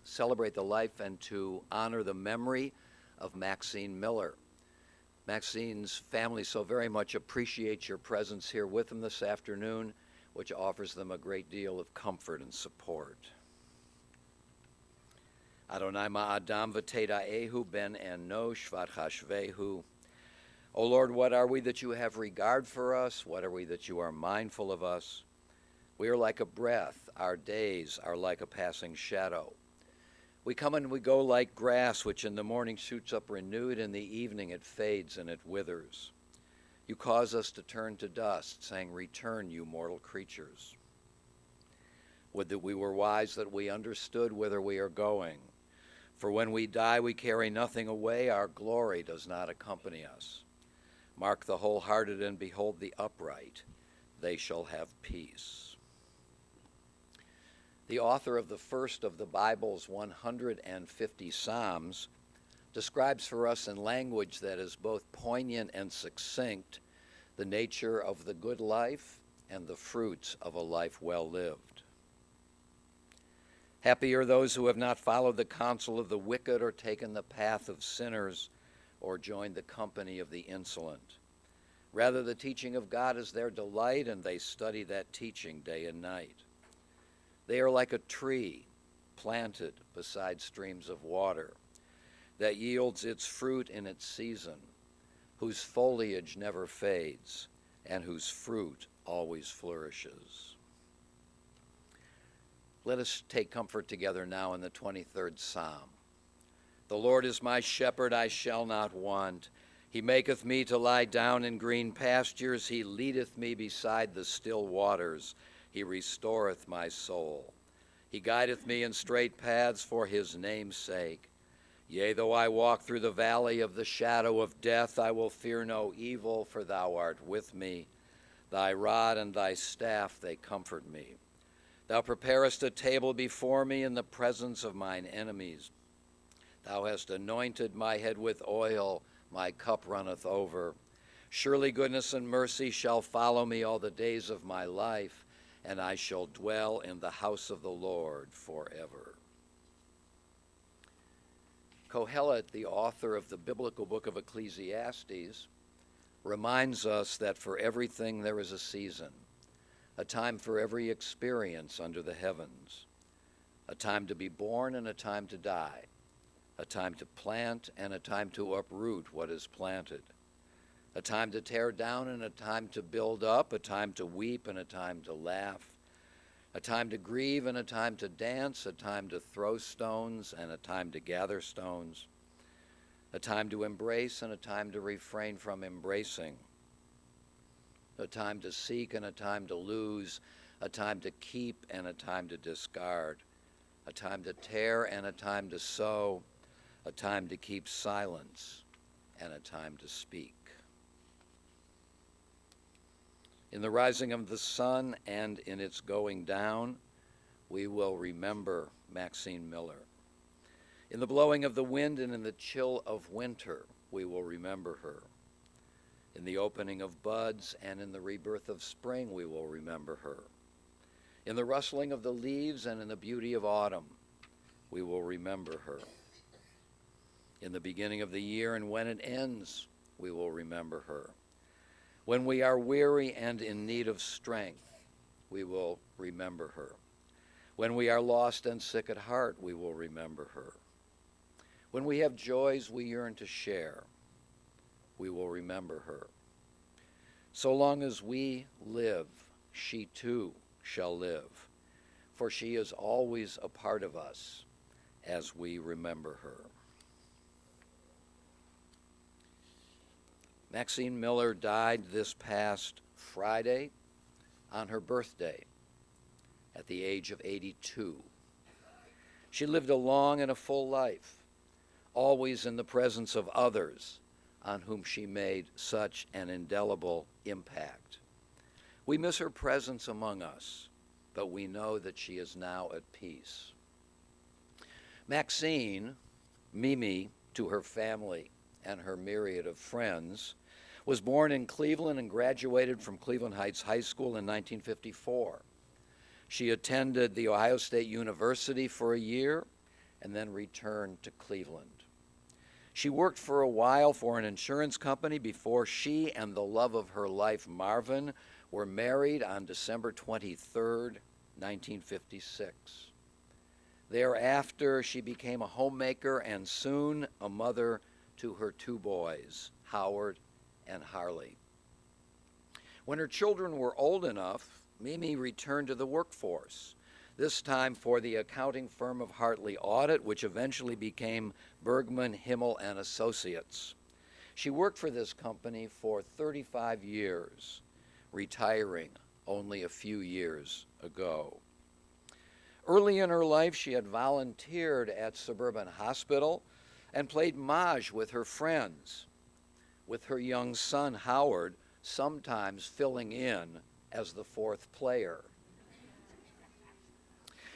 celebrate the life and to honor the memory of Maxine Miller. Maxine's family so very much appreciates your presence here with them this afternoon, which offers them a great deal of comfort and support. Adonai ma'adam v'teda'ehu ben enosh v'chashvehu. O Lord, what are we that you have regard for us? What are we that you are mindful of us? We are like a breath. Our days are like a passing shadow. We come and we go like grass, which in the morning shoots up renewed, in the evening it fades and it withers. You cause us to turn to dust, saying, "Return, you mortal creatures." Would that we were wise, that we understood whither we are going. For when we die, we carry nothing away. Our glory does not accompany us. Mark the wholehearted and behold the upright. They shall have peace. The author of the first of the Bible's 150 Psalms describes for us in language that is both poignant and succinct the nature of the good life and the fruits of a life well lived. Happy are those who have not followed the counsel of the wicked or taken the path of sinners or joined the company of the insolent. Rather, the teaching of God is their delight, and they study that teaching day and night. They are like a tree planted beside streams of water that yields its fruit in its season, whose foliage never fades, and whose fruit always flourishes. Let us take comfort together now in the 23rd Psalm. The Lord is my shepherd, I shall not want. He maketh me to lie down in green pastures. He leadeth me beside the still waters. He restoreth my soul. He guideth me in straight paths for his name's sake. Yea, though I walk through the valley of the shadow of death, I will fear no evil, for thou art with me. Thy rod and thy staff, they comfort me. Thou preparest a table before me in the presence of mine enemies. Thou hast anointed my head with oil, my cup runneth over. Surely goodness and mercy shall follow me all the days of my life, and I shall dwell in the house of the Lord forever. Kohelet, the author of the biblical book of Ecclesiastes, reminds us that for everything there is a season, a time for every experience under the heavens, a time to be born and a time to die, a time to plant and a time to uproot what is planted, a time to tear down and a time to build up, a time to weep and a time to laugh, a time to grieve and a time to dance, a time to throw stones and a time to gather stones, a time to embrace and a time to refrain from embracing, a time to seek and a time to lose, a time to keep and a time to discard, a time to tear and a time to sow, a time to keep silence and a time to speak. In the rising of the sun and in its going down, we will remember Maxine Miller. In the blowing of the wind and in the chill of winter, we will remember her. In the opening of buds and in the rebirth of spring, we will remember her. In the rustling of the leaves and in the beauty of autumn, we will remember her. In the beginning of the year and when it ends, we will remember her. When we are weary and in need of strength, we will remember her. When we are lost and sick at heart, we will remember her. When we have joys we yearn to share, we will remember her. So long as we live, she too shall live, for she is always a part of us as we remember her. Maxine Miller died this past Friday on her birthday at the age of 82. She lived a long and a full life, always in the presence of others on whom she made such an indelible impact. We miss her presence among us, but we know that she is now at peace. Maxine, Mimi to her family and her myriad of friends, was born in Cleveland and graduated from Cleveland Heights High School in 1954. She attended The Ohio State University for a year and then returned to Cleveland. She worked for a while for an insurance company before she and the love of her life, Marvin, were married on December 23rd, 1956. Thereafter, she became a homemaker and soon a mother to her two boys, Howard and Harley. When her children were old enough, Mimi returned to the workforce, this time for the accounting firm of Hartley Audit, which eventually became Bergman, Himmel, and Associates. She worked for this company for 35 years, retiring only a few years ago. Early in her life, she had volunteered at Suburban Hospital and played Maj with her friends, with her young son, Howard, sometimes filling in as the fourth player.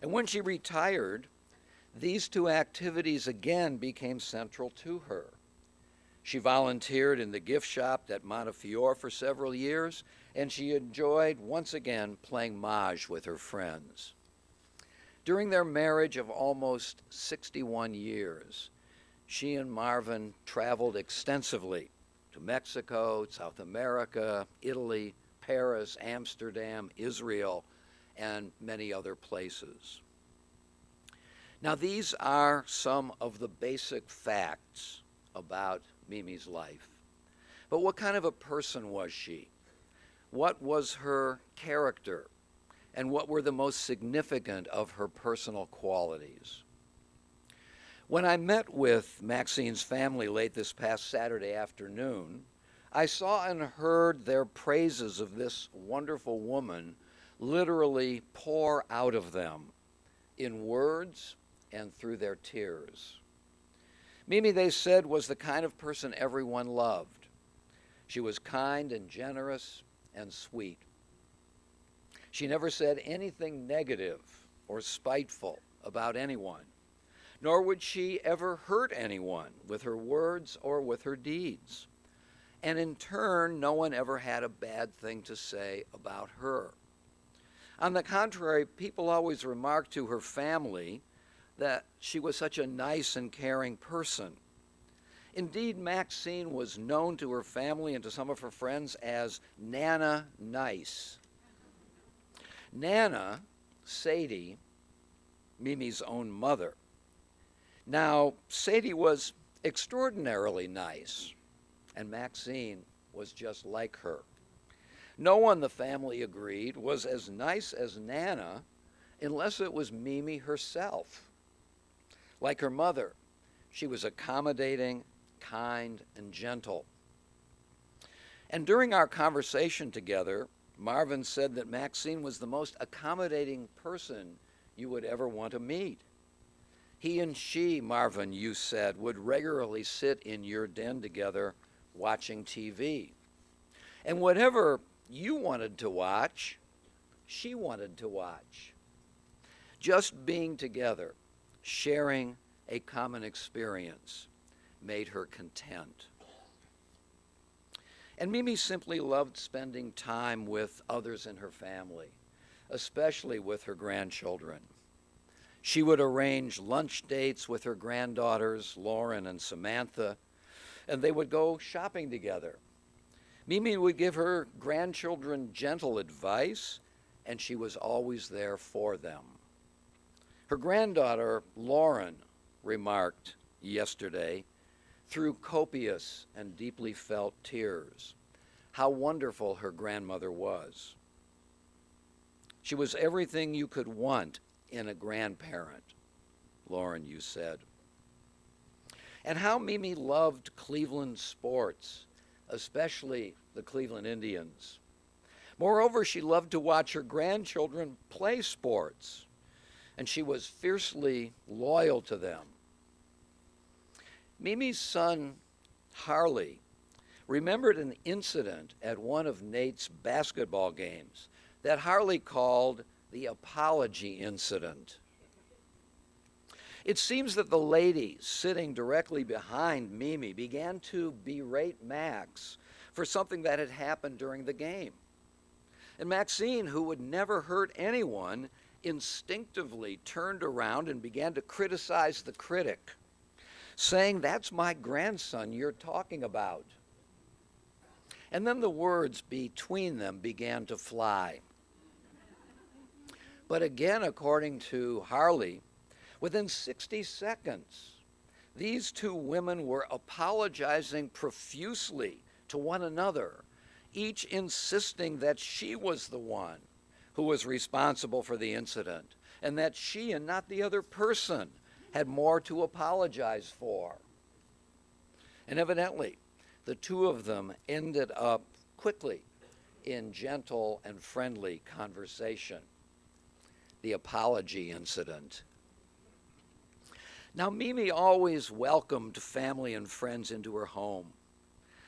And when she retired, these two activities again became central to her. She volunteered in the gift shop at Montefiore for several years, and she enjoyed, once again, playing Maj with her friends. During their marriage of almost 61 years, she and Marvin traveled extensively to Mexico, South America, Italy, Paris, Amsterdam, Israel, and many other places. Now, these are some of the basic facts about Mimi's life. But what kind of a person was she? What was her character? And what were the most significant of her personal qualities? When I met with Maxine's family late this past Saturday afternoon, I saw and heard their praises of this wonderful woman literally pour out of them in words and through their tears. Mimi, they said, was the kind of person everyone loved. She was kind and generous and sweet. She never said anything negative or spiteful about anyone, nor would she ever hurt anyone with her words or with her deeds. And in turn, no one ever had a bad thing to say about her. On the contrary, people always remarked to her family that she was such a nice and caring person. Indeed, Maxine was known to her family and to some of her friends as Nana Nice. Nana, Sadie, Mimi's own mother. Now, Sadie was extraordinarily nice, and Maxine was just like her. No one, the family agreed, was as nice as Nana unless it was Mimi herself. Like her mother, she was accommodating, kind, and gentle. And during our conversation together, Marvin said that Maxine was the most accommodating person you would ever want to meet. He and she, Marvin, you said, would regularly sit in your den together watching TV. And whatever you wanted to watch, she wanted to watch. Just being together, sharing a common experience, made her content. And Mimi simply loved spending time with others in her family, especially with her grandchildren. She would arrange lunch dates with her granddaughters, Lauren and Samantha, and they would go shopping together. Mimi would give her grandchildren gentle advice, and she was always there for them. Her granddaughter, Lauren, remarked yesterday, through copious and deeply felt tears, how wonderful her grandmother was. She was everything you could want in a grandparent, Lauren, you said. And how Mimi loved Cleveland sports, especially the Cleveland Indians. Moreover, she loved to watch her grandchildren play sports, and she was fiercely loyal to them. Mimi's son, Harley, remembered an incident at one of Nate's basketball games that Harley called the apology incident. It seems that the lady sitting directly behind Mimi began to berate Max for something that had happened during the game. And Maxine, who would never hurt anyone, instinctively turned around and began to criticize the critic, saying, "That's my grandson you're talking about." And then the words between them began to fly. But again, according to Harley, within 60 seconds, these two women were apologizing profusely to one another, each insisting that she was the one who was responsible for the incident, and that she and not the other person had more to apologize for. And evidently, the two of them ended up quickly in gentle and friendly conversation. The apology incident. Now, Mimi always welcomed family and friends into her home.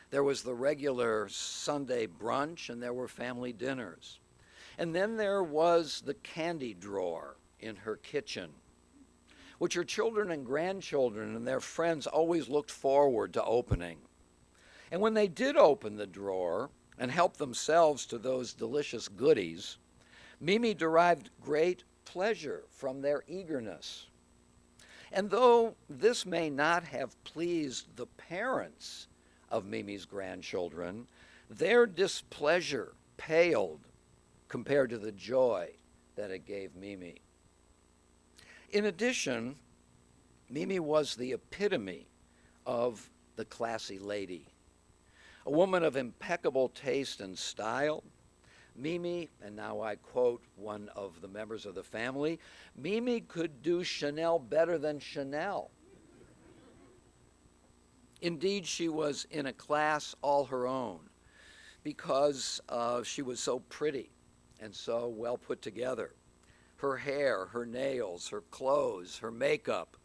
There was the regular Sunday brunch, and there were family dinners. And then there was the candy drawer in her kitchen, which her children and grandchildren and their friends always looked forward to opening. And when they did open the drawer and help themselves to those delicious goodies, Mimi derived great pleasure from their eagerness. And though this may not have pleased the parents of Mimi's grandchildren, their displeasure paled compared to the joy that it gave Mimi. In addition, Mimi was the epitome of the classy lady. A woman of impeccable taste and style, Mimi, and now I quote one of the members of the family, Mimi could do Chanel better than Chanel. Indeed, she was in a class all her own because she was so pretty and so well put together. Her hair, her nails, her clothes, her makeup,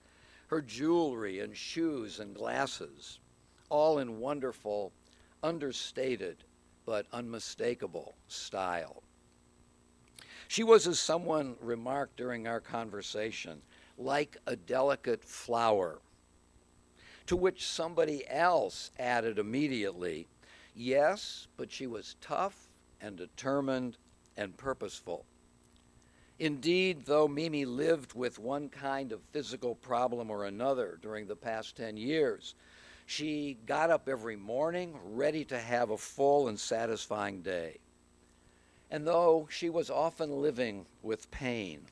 her jewelry and shoes and glasses, all in wonderful, understated, but unmistakable style. She was, as someone remarked during our conversation, like a delicate flower, to which somebody else added immediately, yes, but she was tough and determined and purposeful. Indeed, though Mimi lived with one kind of physical problem or another during the past 10 years, she got up every morning ready to have a full and satisfying day. And though she was often living with pain,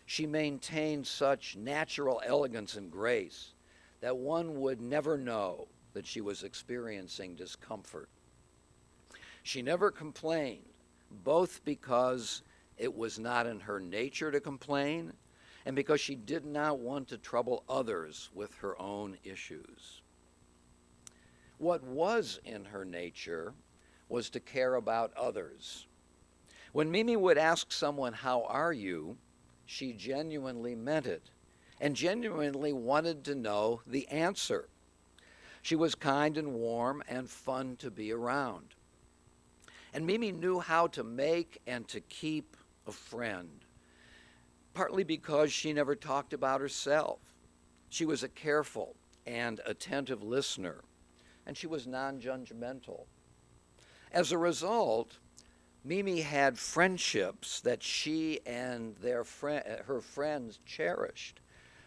she maintained such natural elegance and grace that one would never know that she was experiencing discomfort. She never complained, both because it was not in her nature to complain and because she did not want to trouble others with her own issues. What was in her nature was to care about others. When Mimi would ask someone, "How are you?" she genuinely meant it and genuinely wanted to know the answer. She was kind and warm and fun to be around. And Mimi knew how to make and to keep a friend, partly because she never talked about herself. She was a careful and attentive listener, and she was non-judgmental. As a result, Mimi had friendships that she and her friends cherished,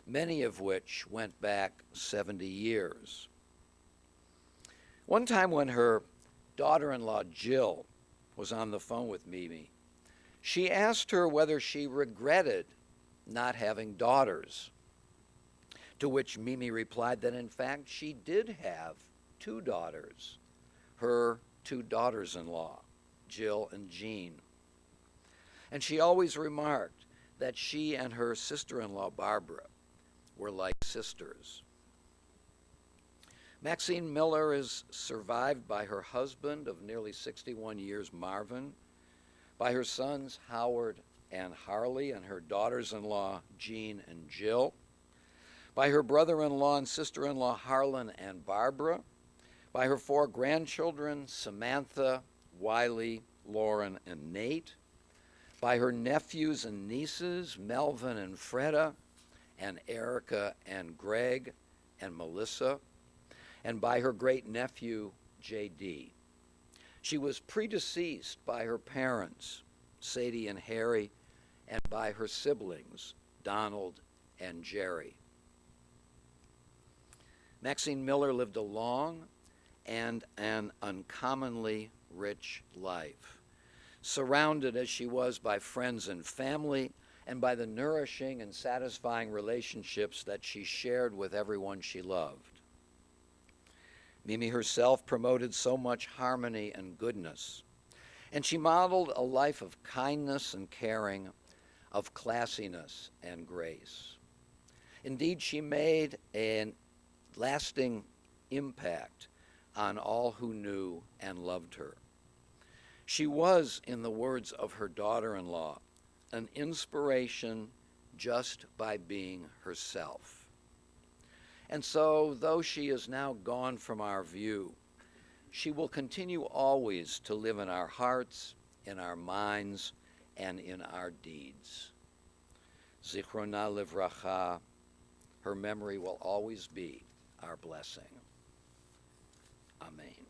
many of which went back 70 years. One time when her daughter-in-law, Jill, was on the phone with Mimi, she asked her whether she regretted not having daughters, to which Mimi replied that in fact she did have two daughters, her two daughters-in-law, Jill and Jean. And she always remarked that she and her sister-in-law, Barbara, were like sisters. Maxine Miller is survived by her husband of nearly 61 years, Marvin, by her sons, Howard and Harley, and her daughters-in-law, Jean and Jill, by her brother-in-law and sister-in-law, Harlan and Barbara, by her four grandchildren, Samantha, Wiley, Lauren, and Nate, by her nephews and nieces, Melvin and Freda, and Erica and Greg and Melissa, and by her great-nephew, J.D. She was predeceased by her parents, Sadie and Harry, and by her siblings, Donald and Jerry. Maxine Miller lived a long and an uncommonly rich life, surrounded as she was by friends and family, and by the nourishing and satisfying relationships that she shared with everyone she loved. Mimi herself promoted so much harmony and goodness, and she modeled a life of kindness and caring, of classiness and grace. Indeed, she made a lasting impact on all who knew and loved her. She was, in the words of her daughter-in-law, an inspiration just by being herself. And so, though she is now gone from our view, she will continue always to live in our hearts, in our minds, and in our deeds. Zichrona livracha, her memory will always be our blessing. Amen.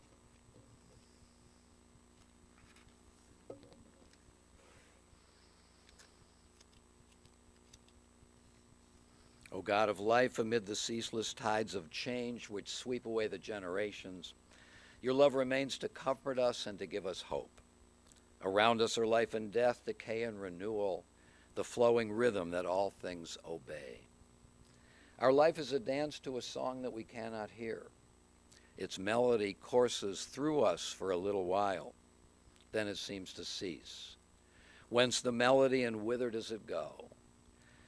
O God of life, amid the ceaseless tides of change which sweep away the generations, your love remains to comfort us and to give us hope. Around us are life and death, decay and renewal, the flowing rhythm that all things obey. Our life is a dance to a song that we cannot hear. Its melody courses through us for a little while, then it seems to cease. Whence the melody, and whither does it go?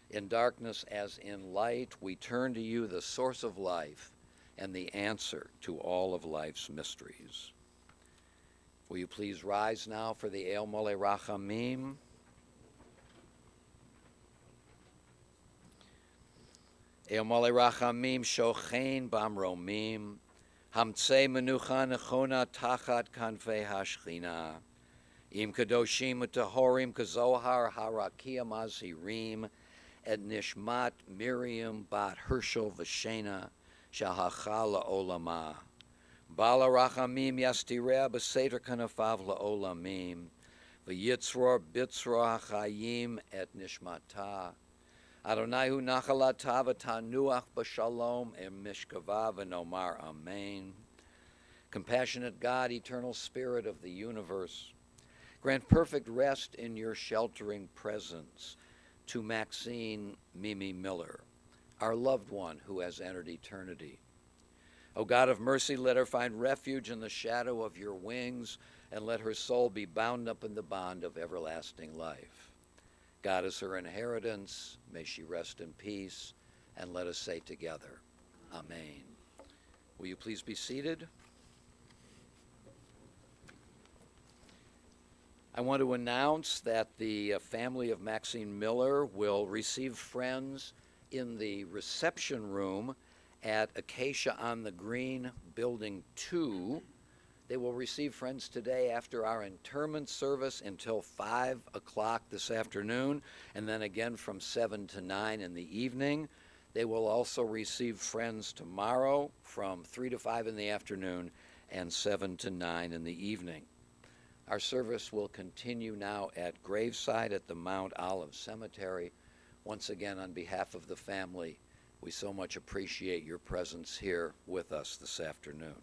In darkness as in light, we turn to you, the source of life and the answer to all of life's mysteries. Will you please rise now for the El Mole Rachamim? El Mole Rachamim shochein bamromim, hamtzei menucha nechona tachat kanfei hashchina, im kadoshim utahorim kazohar harakia mazhirim, et nishmat Miriam bat Herschel v'shena shahacha la'olama. Bala rachamim yastireh b'seder kanafav la'olamim, v'yitzror bitzror hachayim et nishmata. Adonai hu nachalata v'tanuach b'shalom em mishkava v'nomar amen. Compassionate God, eternal Spirit of the universe, grant perfect rest in your sheltering presence to Maxine Mimi Miller, our loved one who has entered eternity. O God of mercy, let her find refuge in the shadow of your wings, and let her soul be bound up in the bond of everlasting life. God is her inheritance. May she rest in peace, and let us say together, Amen. Will you please be seated? I want to announce that the family of Maxine Miller will receive friends in the reception room at Acacia on the Green, Building 2. They will receive friends today after our interment service until 5 o'clock this afternoon, and then again from 7 to 9 in the evening. They will also receive friends tomorrow from 3 to 5 in the afternoon and 7 to 9 in the evening. Our service will continue now at Graveside at the Mount Olive Cemetery. Once again, on behalf of the family, we so much appreciate your presence here with us this afternoon.